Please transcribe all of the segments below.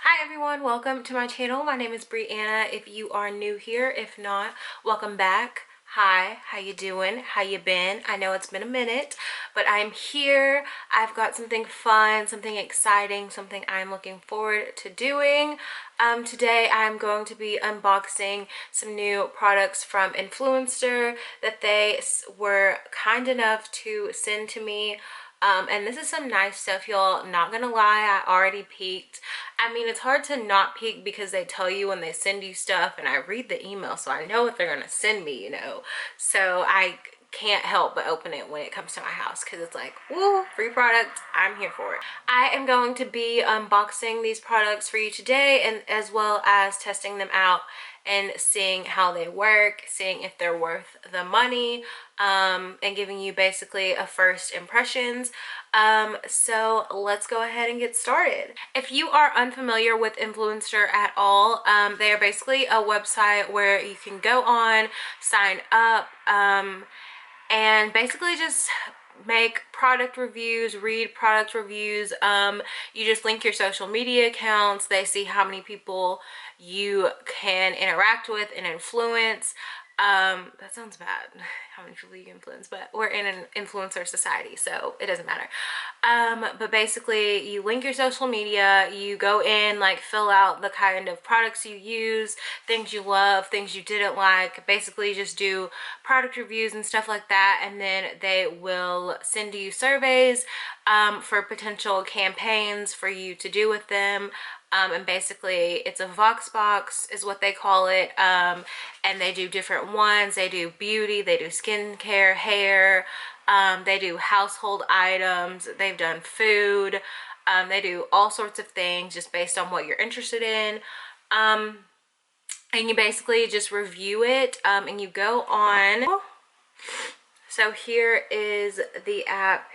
Hi everyone, welcome to my channel. My name is Brianna. If you are new here, if not, welcome back. Hi, how you doing? How you been? I know it's been a minute, but I'm here. I've got something fun, something exciting, something I'm looking forward to doing. Today I'm going to be unboxing some new products from Influenster that they were kind enough to send to me. And this is some nice stuff, y'all. Not gonna lie, I already peeked. I mean, it's hard to not peek because they tell you when they send you stuff, and I read the email, so I know what they're gonna send me, you know. So I can't help but open it when it comes to my house because it's like, woo, free product. I'm here for it. I am going to be unboxing these products for you today, and as well as testing them out and seeing how they work, seeing if they're worth the money, and giving you basically a first impressions. So let's go ahead and get started. If you are unfamiliar with Influenster at all, they are basically a website where you can go on, sign up, and basically just make product reviews, read product reviews. You just link your social media accounts. They see how many people you can interact with and influence. That sounds bad, how many people you influence, but we're in an influencer society, so it doesn't matter. But basically you link your social media, you go in, like fill out the kind of products you use, things you love, things you didn't like, basically just do product reviews and stuff like that, and then they will send you surveys for potential campaigns for you to do with them. And basically it's a Vox box is what they call it, and they do different ones. They do beauty, they do skincare, hair, they do household items, they've done food, they do all sorts of things just based on what you're interested in. And you basically just review it, and you go on. So here is the app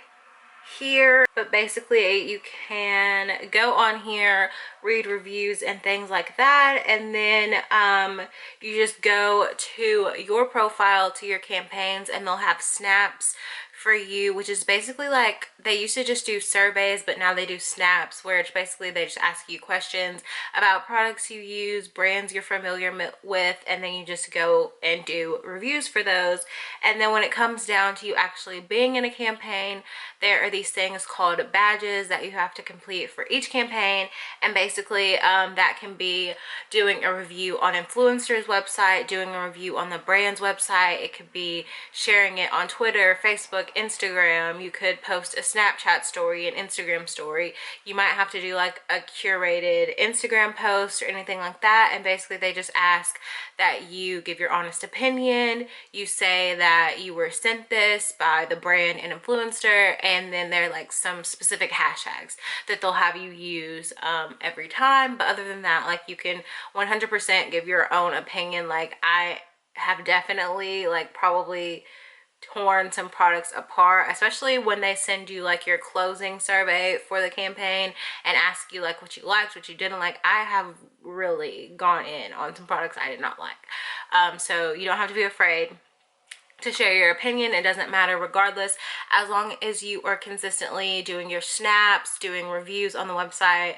here, but basically you can go on here, read reviews and things like that, and then you just go to your profile, to your campaigns, and they'll have snaps for you, which is basically like, they used to just do surveys, but now they do snaps, where it's basically they just ask you questions about products you use, brands you're familiar with, and then you just go and do reviews for those. And then when it comes down to you actually being in a campaign, there are these things called badges that you have to complete for each campaign. And basically that can be doing a review on Influencer's website, doing a review on the brand's website. It could be sharing it on Twitter, Facebook, Instagram. You could post a Snapchat story, an Instagram story. You might have to do like a curated Instagram post or anything like that. And basically they just ask that you give your honest opinion. You say that you were sent this by the brand and Influencer, and then there are like some specific hashtags that they'll have you use every time. But other than that, like, you can 100% give your own opinion. Like, I have definitely like probably torn some products apart, especially when they send you like your closing survey for the campaign and ask you like what you liked, what you didn't like. I have really gone in on some products I did not like. So you don't have to be afraid to share your opinion. It doesn't matter regardless, as long as you are consistently doing your snaps, doing reviews on the website.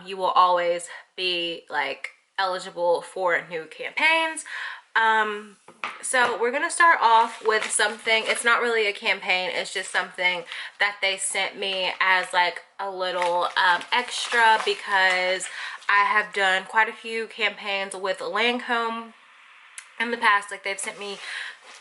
You will always be like eligible for new campaigns. So we're gonna start off with something. It's not really a campaign, it's just something that they sent me as like a little extra, because I have done quite a few campaigns with Lancome in the past. Like, they've sent me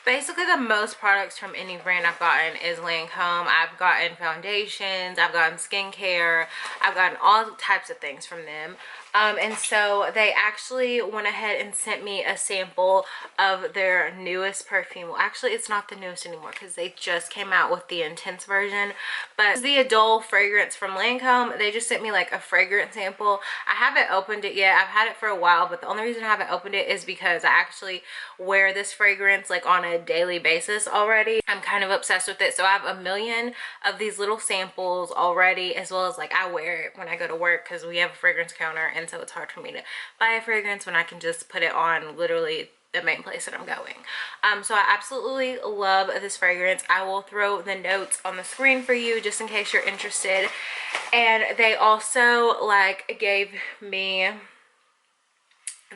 basically the most products from any brand I've gotten is Lancome. I've gotten foundations, I've gotten skincare, I've gotten all types of things from them. And so they actually went ahead and sent me a sample of their newest perfume. Well, actually it's not the newest anymore because they just came out with the intense version, but it's the Adore fragrance from Lancome. They just sent me like a fragrance sample. I haven't opened it yet. I've had it for a while, but the only reason I haven't opened it is because I actually wear this fragrance like on a daily basis already. I'm kind of obsessed with it, so I have a million of these little samples already, as well as like I wear it when I go to work because we have a fragrance counter, and so it's hard for me to buy a fragrance when I can just put it on literally the main place that I'm going. So I absolutely love this fragrance. I will throw the notes on the screen for you just in case you're interested. And they also like gave me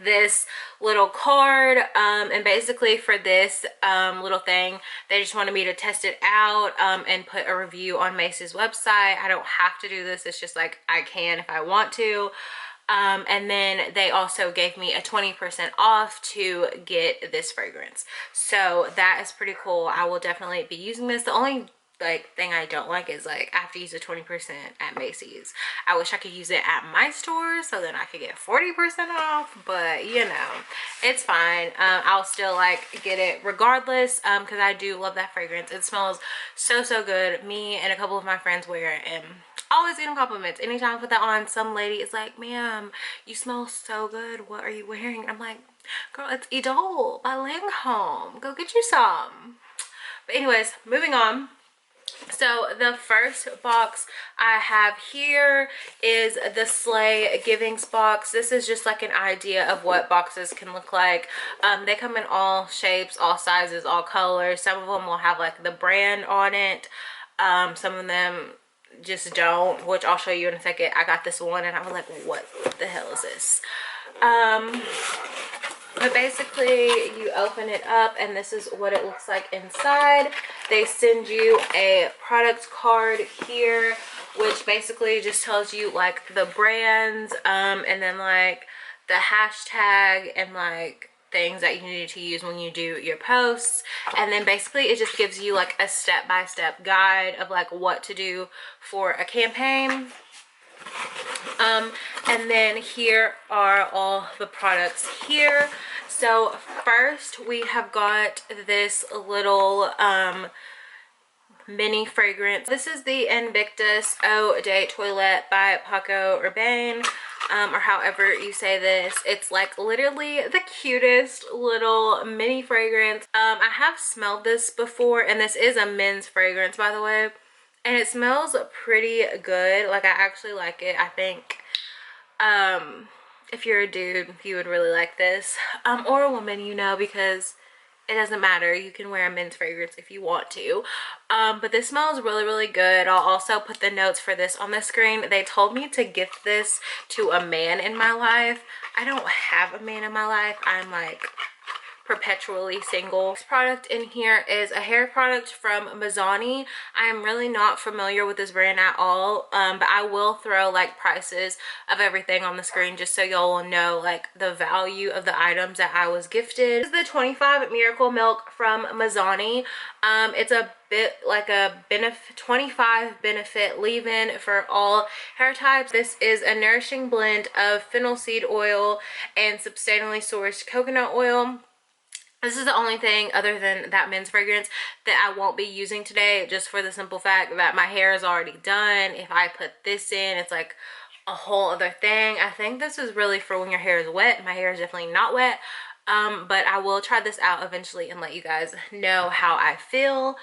this little card, and basically for this little thing they just wanted me to test it out and put a review on Macy's website. I don't have to do this, it's just like I can if I want to. And then they also gave me a 20% off to get this fragrance, so that is pretty cool. I will definitely be using this. The only like thing I don't like is like I have to use the 20% at Macy's. I wish I could use it at my store so then I could get 40% off, but you know, it's fine. I'll still like get it regardless because I do love that fragrance. It smells so good. Me and a couple of my friends wear it and always getting compliments. Anytime I put that on, some lady is like, ma'am, you smell so good, what are you wearing? And I'm like, girl, it's Idole by Lancome, go get you some. But anyways, moving on. So the first box I have here is the Sleigh Givings box. This is just like an idea of what boxes can look like. They come in all shapes, all sizes, all colors. Some of them will have like the brand on it. Some of them just don't, which I'll show you in a second. I got this one and I was like, what the hell is this? But basically you open it up and this is what it looks like inside. They send you a product card here, which basically just tells you like the brands and then like the hashtag and like things that you need to use when you do your posts. And then basically it just gives you like a step-by-step guide of like what to do for a campaign. And then here are all the products here. So first we have got this little mini fragrance. This is the Invictus Eau de Toilette by Paco Rabanne, or however you say this. It's like literally the cutest little mini fragrance. I have smelled this before, and this is a men's fragrance, by the way, and it smells pretty good. Like I actually like it. I think if you're a dude you would really like this, or a woman, you know, because it doesn't matter, you can wear a men's fragrance if you want to. But this smells really good. I'll also put the notes for this on the screen. They told me to gift this to a man in my life. I don't have a man in my life. I'm like perpetually single. This product in here is a hair product from Mazzani. I am really not familiar with this brand at all, but I will throw like prices of everything on the screen just so y'all will know like the value of the items that I was gifted. This is the 25 Miracle Milk from Mazzani. It's a bit like a 25 benefit leave-in for all hair types. This is a nourishing blend of fennel seed oil and sustainably sourced coconut oil. This is the only thing other than that men's fragrance that I won't be using today, just for the simple fact that my hair is already done. If I put this in, it's like a whole other thing. I think this is really for when your hair is wet. My hair is definitely not wet, but I will try this out eventually and let you guys know how I feel.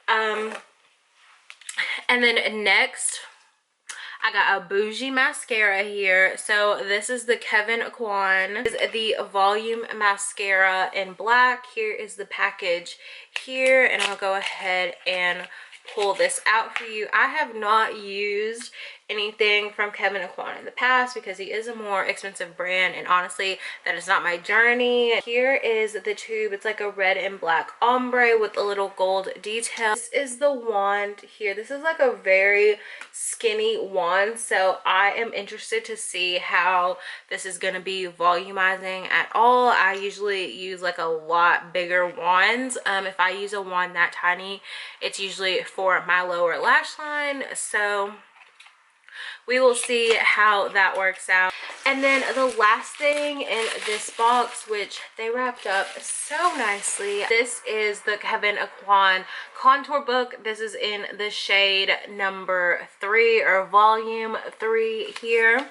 And then next, I got a bougie mascara here. So this is the Kevyn Aucoin. This is the volume mascara in black. Here is the package here, and I'll go ahead and pull this out for you. I have not used anything from Kevyn Aucoin in the past because he is a more expensive brand, and honestly that is not my journey. Here is the tube. It's like a red and black ombre with a little gold detail. This is the wand here. This is like a very skinny wand, so I am interested to see how this is going to be volumizing at all. I usually use like a lot bigger wands. If I use a wand that tiny, it's usually for my lower lash line, so we will see how that works out. And then the last thing in this box, which they wrapped up so nicely, this is the Kevyn Aucoin contour book. This is in the shade number 3 or volume 3 here.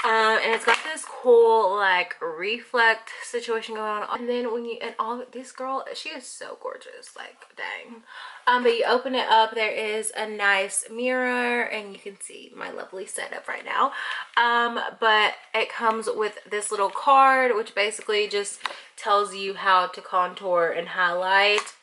And it's got this cool like reflect situation going on. And then when you, and all this girl, she is so gorgeous, like dang. But you open it up, there is a nice mirror and you can see my lovely setup right now. But it comes with this little card which basically just tells you how to contour and highlight.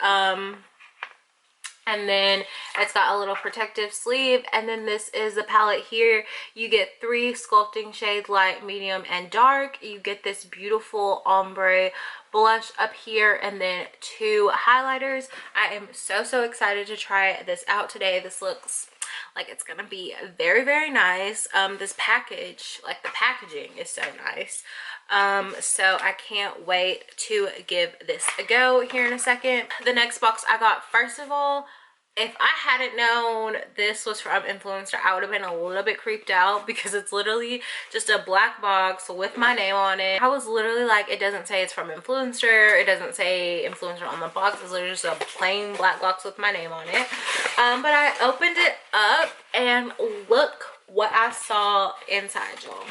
And then it's got a little protective sleeve. And then this is the palette here. You get 3 sculpting shades, light, medium, and dark. You get this beautiful ombre blush up here and then 2 highlighters. I am so excited to try this out today. This looks like it's gonna be very, very nice. This package, like the packaging is so nice. So I can't wait to give this a go here in a second. The next box I got, first of all, if I hadn't known this was from Influenster, I would have been a little bit creeped out because it's literally just a black box with my name on it. I was literally like, it doesn't say it's from Influencer. It doesn't say Influencer on the box. It's literally just a plain black box with my name on it. But I opened it up and look what I saw inside, y'all.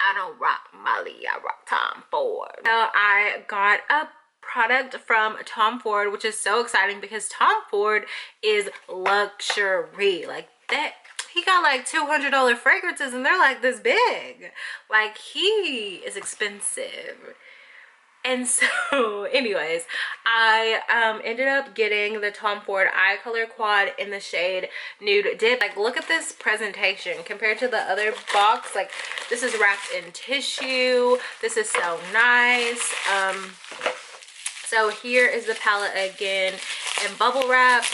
I don't rock Molly, I rock Tom Ford. So I got a product from Tom Ford, which is so exciting because Tom Ford is luxury. Like that, he got like $200 fragrances and they're like this big. Like he is expensive. And so anyways, I ended up getting the Tom Ford Eye Color Quad in the shade Nude Dip. Like look at this presentation compared to the other box. Like this is wrapped in tissue. This is so nice. So here is the palette again in bubble wrap.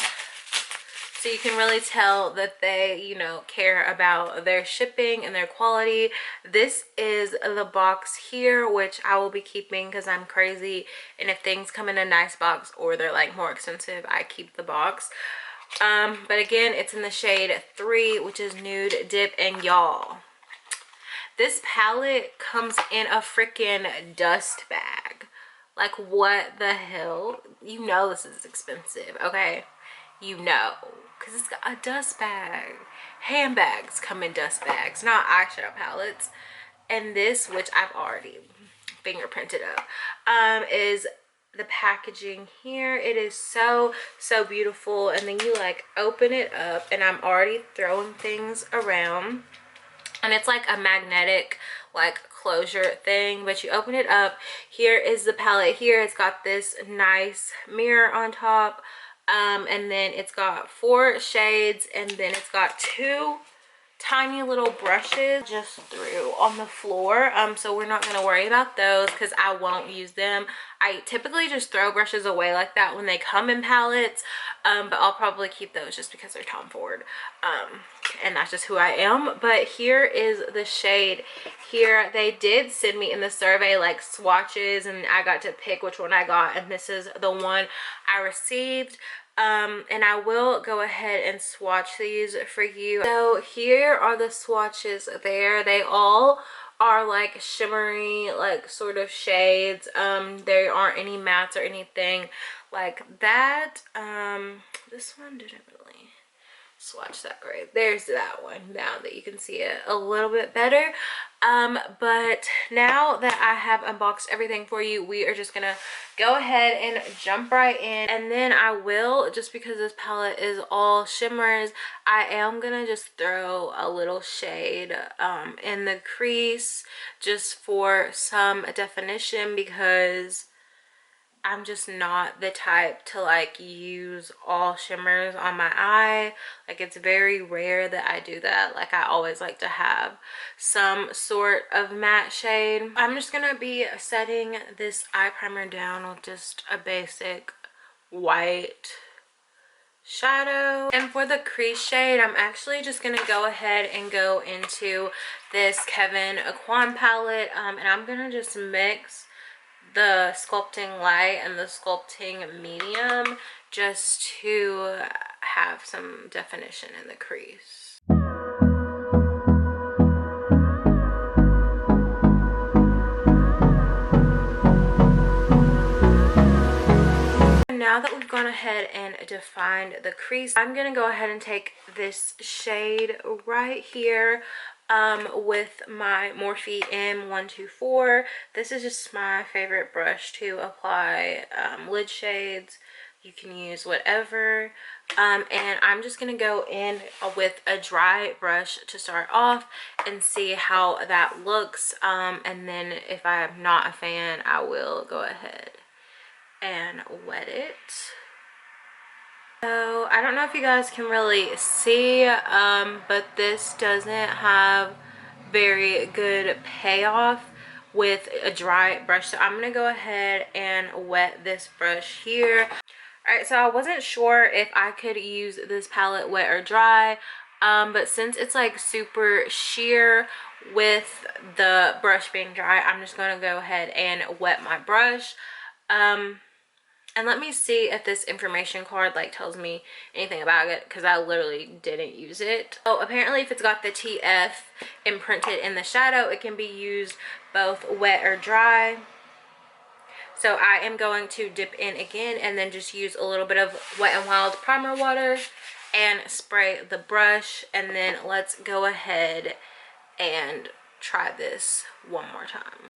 So you can really tell that they, you know, care about their shipping and their quality. This is the box here, which I will be keeping because I'm crazy. And if things come in a nice box or they're like more expensive, I keep the box. But again, it's in the shade 3, which is Nude Dip. And y'all, this palette comes in a freaking dust bag. Like what the hell? You know this is expensive, okay? You know, because it's got a dust bag. Handbags come in dust bags, not eyeshadow palettes. And this, which I've already fingerprinted up, is the packaging here. It is so beautiful. And then you like open it up and I'm already throwing things around. And it's like a magnetic like closure thing, but you open it up. Here is the palette here. It's got this nice mirror on top. And then it's got 4 shades and then it's got 2 tiny little brushes just threw on the floor. So we're not going to worry about those because I won't use them. I typically just throw brushes away like that when they come in palettes, but I'll probably keep those just because they're Tom Ford, and that's just who I am. But here is the shade here. They did send me in the survey like swatches and I got to pick which one I got, and this is the one I received. And I will go ahead and swatch these for you. So here are the swatches there. They all are like shimmery, like sort of shades. There aren't any mattes or anything like that. This one didn't really swatch that great. There's that one, now that you can see it a little bit better. But now that I have unboxed everything for you, we are just gonna go ahead and jump right in. And then I will, just because this palette is all shimmers, I am gonna just throw a little shade in the crease just for some definition, because I'm just not the type to like use all shimmers on my eye. Like it's very rare that I do that. Like I always like to have some sort of matte shade. I'm just gonna be setting this eye primer down with just a basic white shadow. And for the crease shade, I'm actually just gonna go ahead and go into this Kevyn Aucoin palette, and I'm gonna just mix the sculpting light and the sculpting medium just to have some definition in the crease. now that we've gone ahead and defined the crease, I'm gonna go ahead and take this shade right here with my Morphe M124. This is just my favorite brush to apply lid shades. You can use whatever. And I'm just gonna go in with a dry brush to start off and see how that looks. And then if I'm not a fan, I will go ahead and wet it. So I don't know if you guys can really see, but this doesn't have very good payoff with a dry brush. So I'm gonna go ahead and wet this brush here. All right, so I wasn't sure if I could use this palette wet or dry, but since it's like super sheer with the brush being dry, I'm just gonna go ahead and wet my brush. And let me see if this information card like tells me anything about it, because I literally didn't use it. Oh, apparently if it's got the TF imprinted in the shadow, it can be used both wet or dry. So I am going to dip in again and then just use a little bit of Wet n Wild primer water and spray the brush, and then let's go ahead and try this one more time.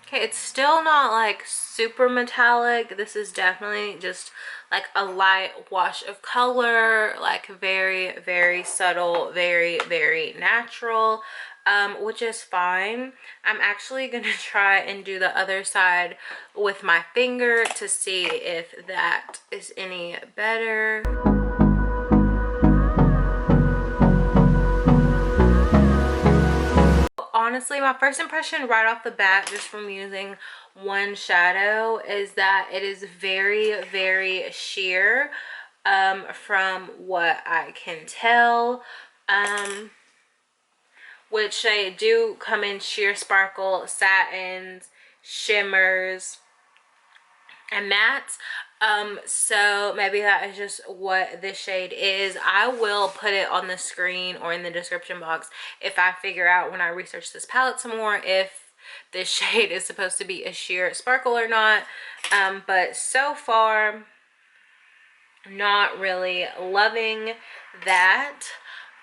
Okay, it's still not like super metallic. This is definitely just like a light wash of color, like very, very subtle, very, very natural, which is fine. I'm actually gonna try and do the other side with my finger to see if that is any better. Honestly, my first impression right off the bat just from using one shadow is that it is very, very sheer, from what I can tell, which they do come in sheer, sparkle, satins, shimmers, and mattes. So maybe that is just what this shade is. I will put it on the screen or in the description box if I figure out when I research this palette some more if this shade is supposed to be a sheer sparkle or not. But so far, not really loving that.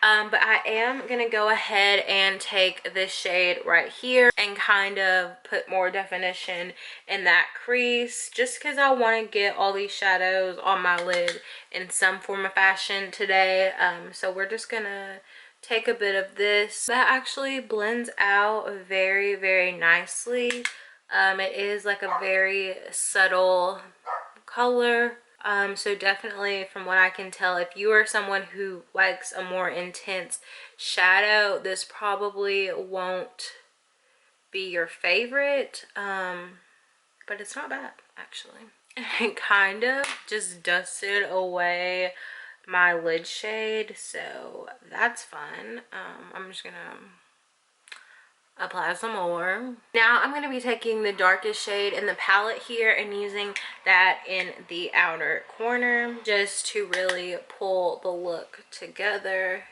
But I am gonna go ahead and take this shade right here and kind of put more definition in that crease, just because I want to get all these shadows on my lid in some form of fashion today. So we're just gonna take a bit of this. That actually blends out very, very nicely. It is like a very subtle color. So definitely, from what I can tell, if you are someone who likes a more intense shadow, this probably won't be your favorite, but it's not bad actually. It kind of just dusted away my lid shade, so that's fun. I'm just gonna apply some more. Now I'm going to be taking the darkest shade in the palette here and using that in the outer corner just to really pull the look together.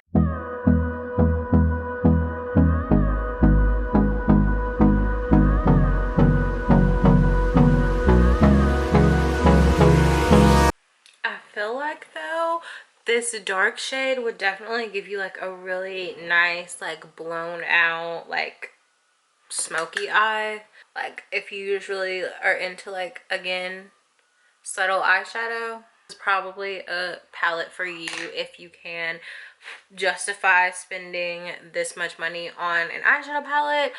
I feel like though this dark shade would definitely give you like a really nice, like blown out, like smoky eye. Like if you usually are into, like, again, subtle eyeshadow, it's probably a palette for you if you can justify spending this much money on an eyeshadow palette.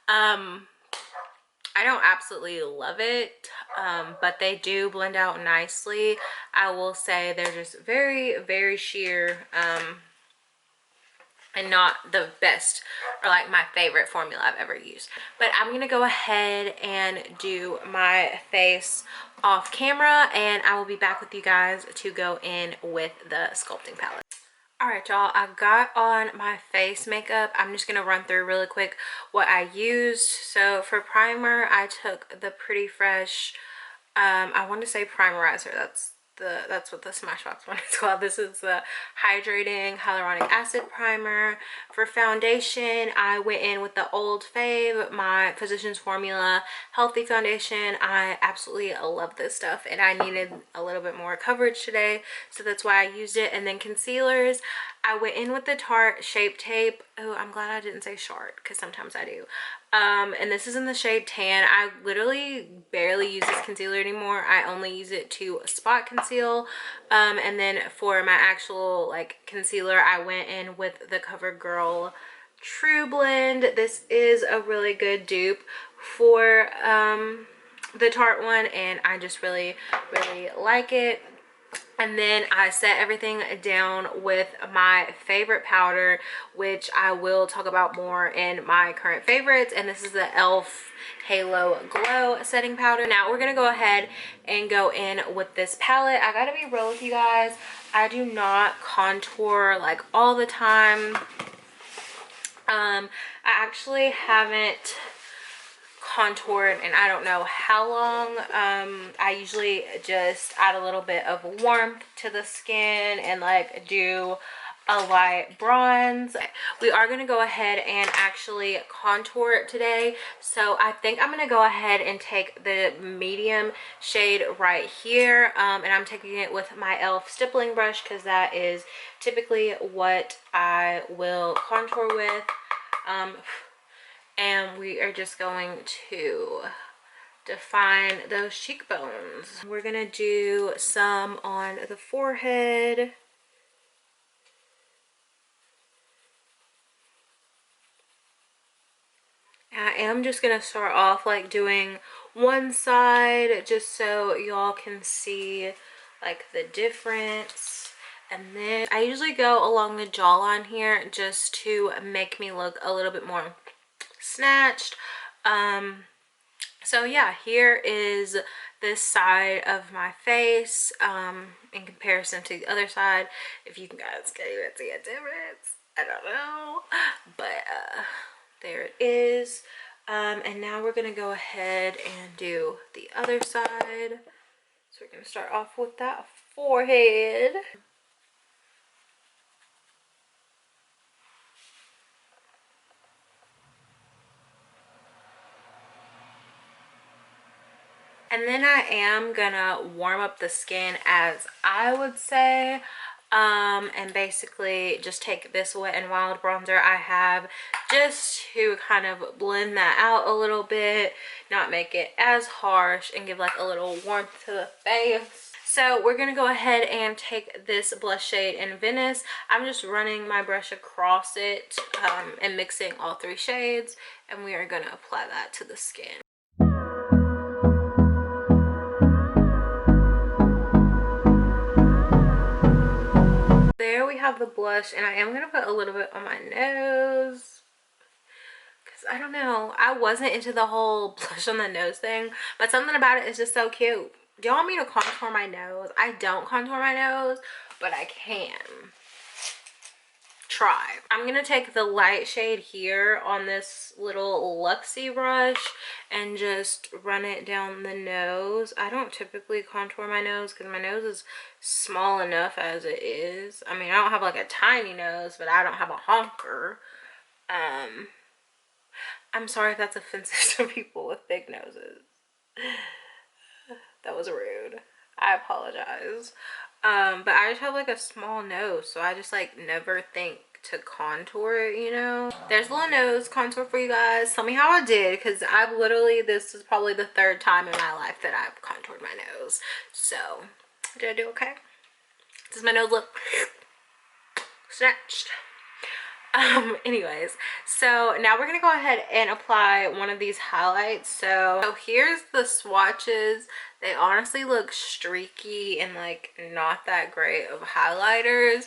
I don't absolutely love it, but they do blend out nicely. I will say they're just very, very sheer, and not the best or like my favorite formula I've ever used. But I'm gonna go ahead and do my face off camera, and I will be back with you guys to go in with the sculpting palette. All right, y'all, I got on my face makeup. I'm just gonna run through really quick what I used. So for primer, I took the Pretty Fresh, I want to say primerizer, that's that's what the Smashbox one is called. This is the Hydrating Hyaluronic Acid Primer. For foundation, I went in with the Old Fave, my Physicians Formula Healthy Foundation. I absolutely love this stuff, and I needed a little bit more coverage today, so that's why I used it. And then concealers, I went in with the Tarte Shape Tape. Oh, I'm glad I didn't say Short, because sometimes I do. And this is in the shade Tan. I literally barely use this concealer anymore. I only use it to spot conceal. And then for my actual like concealer, I went in with the CoverGirl Trublend. This is a really good dupe for the Tarte one, and I just really like it. And then I set everything down with my favorite powder, which I will talk about more in my current favorites. And this is the e.l.f. Halo Glow setting powder. Now we're gonna go ahead and go in with this palette. I gotta be real with you guys, I do not contour like all the time. I actually haven't contoured and I don't know how long. I usually just add a little bit of warmth to the skin and like do a light bronze. We are going to go ahead and actually contour it today, so I think I'm going to go ahead and take the medium shade right here, and I'm taking it with my e.l.f. stippling brush because that is typically what I will contour with. And we are just going to define those cheekbones. We're gonna do some on the forehead. I am just gonna start off like doing one side just so y'all can see like the difference. And then I usually go along the jawline here just to make me look a little bit more snatched. So yeah, here is this side of my face in comparison to the other side. If you guys can even see a difference, I don't know, but there it is. And now we're gonna go ahead and do the other side. So we're gonna start off with that forehead. And then I am gonna warm up the skin, as I would say, and basically just take this Wet n Wild bronzer I have just to kind of blend that out a little bit, not make it as harsh, and give like a little warmth to the face. So we're gonna go ahead and take this blush shade in Venice. I'm just running my brush across it and mixing all three shades, and we are gonna apply that to the skin. There we have the blush, and I am going to put a little bit on my nose because I don't know, I wasn't into the whole blush on the nose thing, but something about it is just so cute. Do y'all want me to contour my nose? I don't contour my nose, but I can try. I'm going to take the light shade here on this little Luxie brush and just run it down the nose. I don't typically contour my nose because my nose is small enough as it is. I mean, I don't have like a tiny nose, but I don't have a honker. I'm sorry if that's offensive to people with big noses. That was rude. I apologize. But I just have like a small nose, so I just like never think to contour it, you know. There's a little nose contour for you guys. Tell me how I did, because I've literally, this is probably the third time in my life that I've contoured my nose. So did I do okay? Does my nose look snatched? Anyways, so now we're gonna go ahead and apply one of these highlights. So here's the swatches. They honestly look streaky and like not that great of highlighters.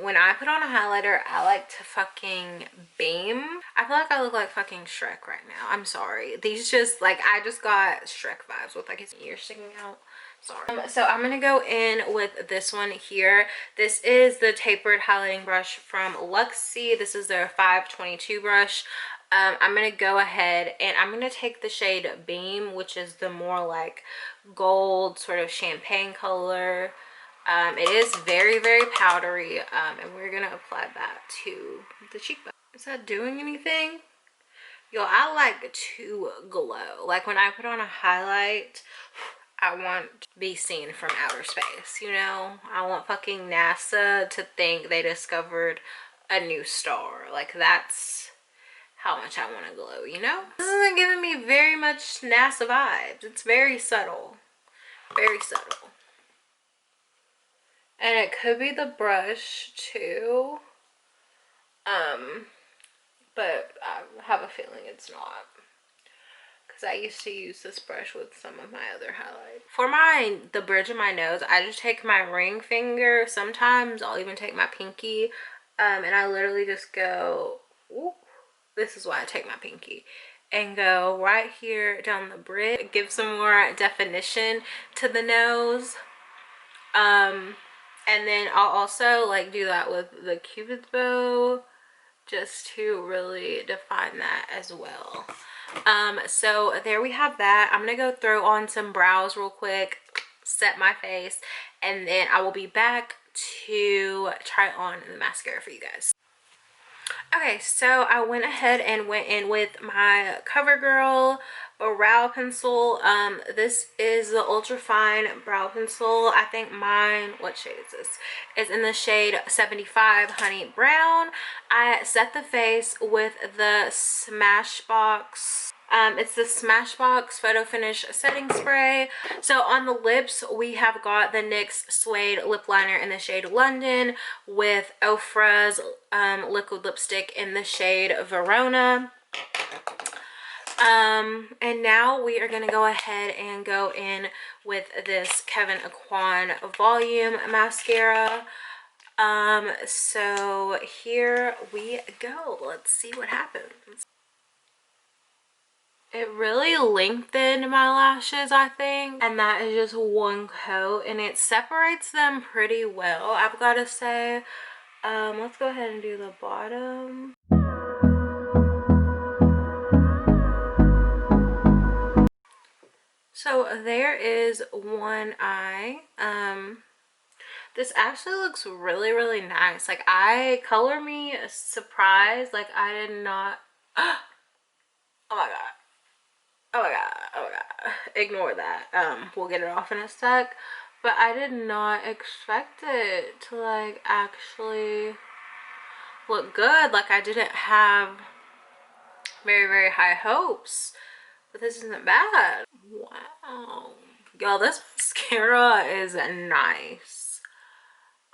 When I put on a highlighter, I like to fucking beam. I feel like I look like fucking Shrek right now. I'm sorry. These just like, I just got Shrek vibes with like his ears sticking out. Sorry. So I'm gonna go in with this one here. This is the tapered highlighting brush from Luxie. This is their 522 brush. I'm gonna go ahead and I'm gonna take the shade Beam, which is the more like gold sort of champagne color. It is very, very powdery, and we're gonna apply that to the cheekbone. Is that doing anything? Yo, I like to glow. Like when I put on a highlight, I want to be seen from outer space, you know? I want fucking NASA to think they discovered a new star. Like that's how much I want to glow, you know? This isn't giving me very much NASA vibes. It's very subtle. Very subtle. And it could be the brush too. But I have a feeling it's not. Because I used to use this brush with some of my other highlights. For the bridge of my nose, I just take my ring finger. Sometimes I'll even take my pinky. And I literally just go, ooh, this is why I take my pinky. And go right here down the bridge. Give some more definition to the nose. And then I'll also like do that with the Cupid's bow, just to really define that as well. So there we have that. I'm gonna go throw on some brows real quick, set my face, and then I will be back to try on the mascara for you guys. Okay, so I went ahead and went in with my CoverGirl brow pencil. This is the ultra fine brow pencil. I think mine, what shade is this? Is in the shade 75 Honey Brown. I set the face with the Smashbox. It's the Smashbox Photo Finish Setting Spray. So on the lips, we have got the NYX Suede Lip Liner in the shade London with Ofra's liquid lipstick in the shade Verona. And now we are going to go ahead and go in with this Kevyn Aucoin Volume Mascara. So here we go. Let's see what happens. It really lengthened my lashes, I think, and that is just one coat, and it separates them pretty well, I've got to say. Let's go ahead and do the bottom. So there is one eye. This actually looks really, really nice. Like, color me surprised. Like, I did not. Oh my god. Oh my god. Oh my god. Ignore that. We'll get it off in a sec. But I did not expect it to like actually look good. Like, I didn't have very, very high hopes. But this isn't bad. Wow. Y'all, this mascara is nice.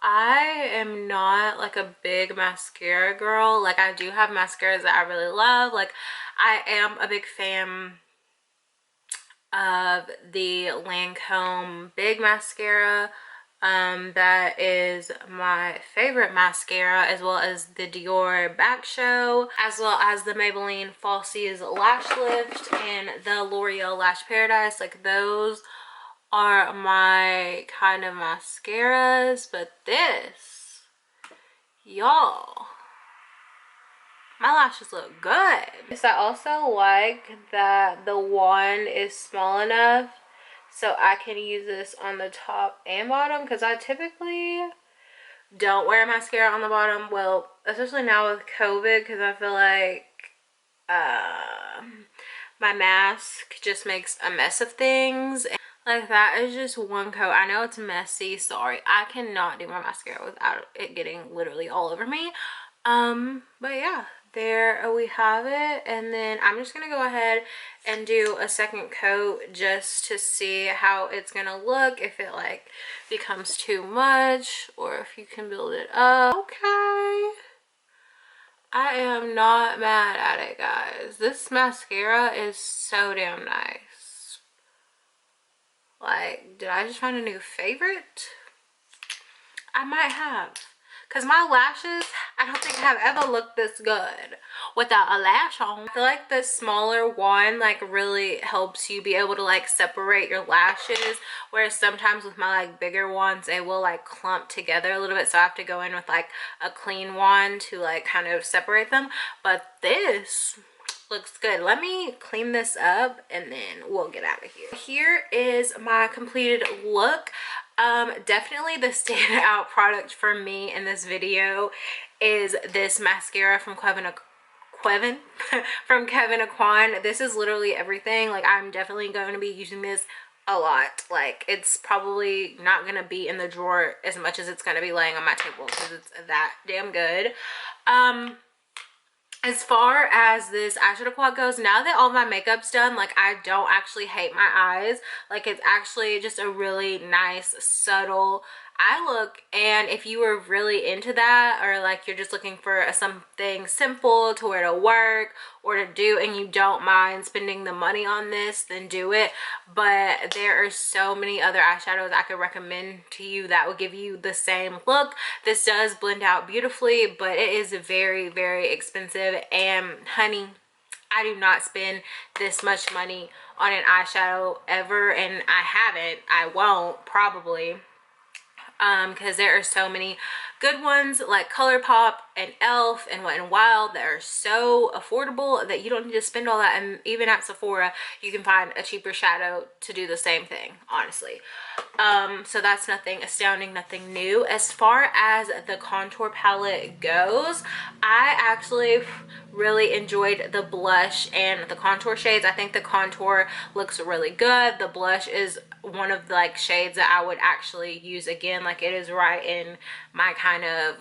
I am not like a big mascara girl. Like, I do have mascaras that I really love. Like, I am a big fan of the Lancome Big Mascara. That is my favorite mascara, as well as the Dior Back Show, as well as the Maybelline Falsies Lash Lift and the L'Oreal Lash Paradise. Like, those are my kind of mascaras. But this, y'all, my lashes look good. So I also like that the wand is small enough so I can use this on the top and bottom, because I typically don't wear mascara on the bottom. Well, especially now with COVID, because I feel like my mask just makes a mess of things. Like, that is just one coat. I know it's messy. Sorry. I cannot do my mascara without it getting literally all over me. But yeah, there we have it. And then I'm just gonna go ahead and do a second coat just to see how it's gonna look, if it like becomes too much or if you can build it up. Okay, I am not mad at it, guys. This mascara is so damn nice. Like, did I just find a new favorite? I might have. Because my lashes, I don't think have ever looked this good without a lash on. I feel like the smaller one like really helps you be able to like separate your lashes. Whereas sometimes with my like bigger ones, they will like clump together a little bit. So I have to go in with like a clean wand to like kind of separate them. But this looks good. Let me clean this up and then we'll get out of here. Here is my completed look. Definitely the standout product for me in this video is this mascara from kevyn from aucoin. This is literally everything. Like, I'm definitely going to be using this a lot. Like, it's probably not gonna be in the drawer as much as it's gonna be laying on my table because it's that damn good. As far as this eyeshadow quad goes, now that all my makeup's done, like, I don't actually hate my eyes. Like, it's actually just a really nice, subtle eye look. And if you were really into that, or like you're just looking for something simple to wear to work or to do, and you don't mind spending the money on this, then do it. But there are so many other eyeshadows I could recommend to you that will give you the same look. This does blend out beautifully, but it is very, very expensive. And honey, I do not spend this much money on an eyeshadow ever, and I won't probably, because there are so many good ones like ColourPop and Elf and Wet n Wild that are so affordable that you don't need to spend all that. And even at Sephora you can find a cheaper shadow to do the same thing, honestly. So that's nothing astounding, nothing new. As far as the contour palette goes, I actually really enjoyed the blush and the contour shades. I think the contour looks really good. The blush is one of the like shades that I would actually use again. Like, it is right in my kind of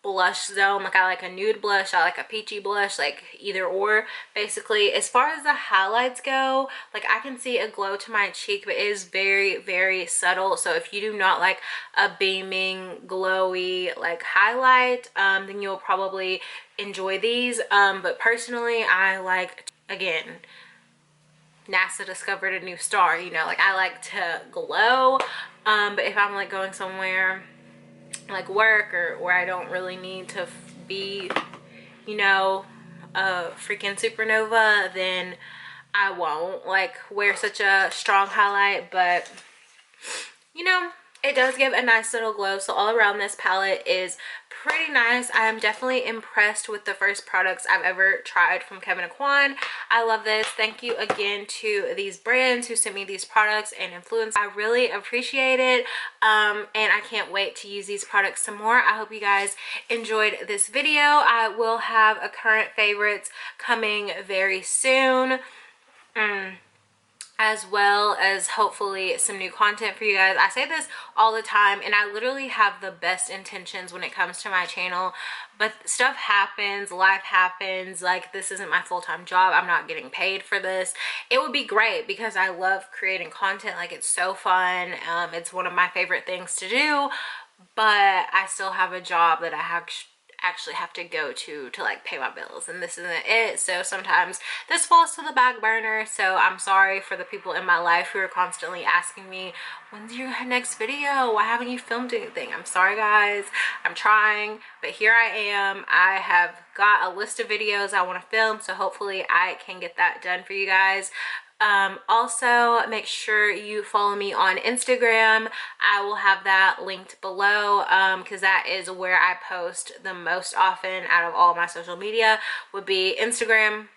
blush zone. Like, I like a nude blush, I like a peachy blush, like either or basically. As far as the highlights go, like, I can see a glow to my cheek, but it is very, very subtle. So if you do not like a beaming, glowy like highlight, then you'll probably enjoy these. But personally, I like, again, NASA discovered a new star, you know, like, I like to glow. But if I'm like going somewhere like work or where I don't really need to be, you know, a freaking supernova, then I won't like wear such a strong highlight. But you know, it does give a nice little glow. So all around, this palette is pretty nice. I am definitely impressed with the first products I've ever tried from kevyn aucoin. I love this. Thank you again to these brands who sent me these products and Influenster. I really appreciate it, and I can't wait to use these products some more. I hope you guys enjoyed this video. I will have a current favorites coming very soon, as well as hopefully some new content for you guys. I say this all the time, and I literally have the best intentions when it comes to my channel, but stuff happens, life happens. Like, this isn't my full-time job. I'm not getting paid for this. It would be great because I love creating content. Like, it's so fun. It's one of my favorite things to do, but I still have a job that I actually have to go to like pay my bills, and this isn't it. So sometimes this falls to the back burner. So I'm sorry for the people in my life who are constantly asking me, when's your next video? Why haven't you filmed anything? I'm sorry guys, I'm trying, but here I am. I have got a list of videos I want to film, so hopefully I can get that done for you guys. Also, make sure you follow me on Instagram. I will have that linked below, because that is where I post the most often out of all my social media, would be Instagram.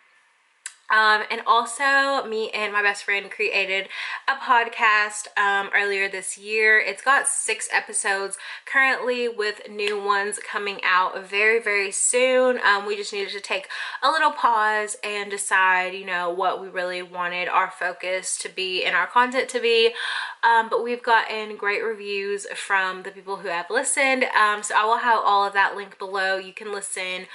And also, me and my best friend created a podcast earlier this year. It's got 6 episodes currently, with new ones coming out very, very soon. We just needed to take a little pause and decide, you know, what we really wanted our focus to be and our content to be. But we've gotten great reviews from the people who have listened. So I will have all of that linked below. You can listen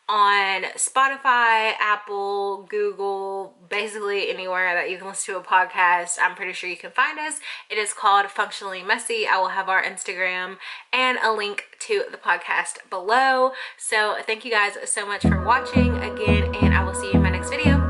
on Spotify, Apple, Google, basically anywhere that you can listen to a podcast. I'm pretty sure you can find us. It is called Functionally Messy. I will have our Instagram and a link to the podcast below. So thank you guys so much for watching again, and I will see you in my next video.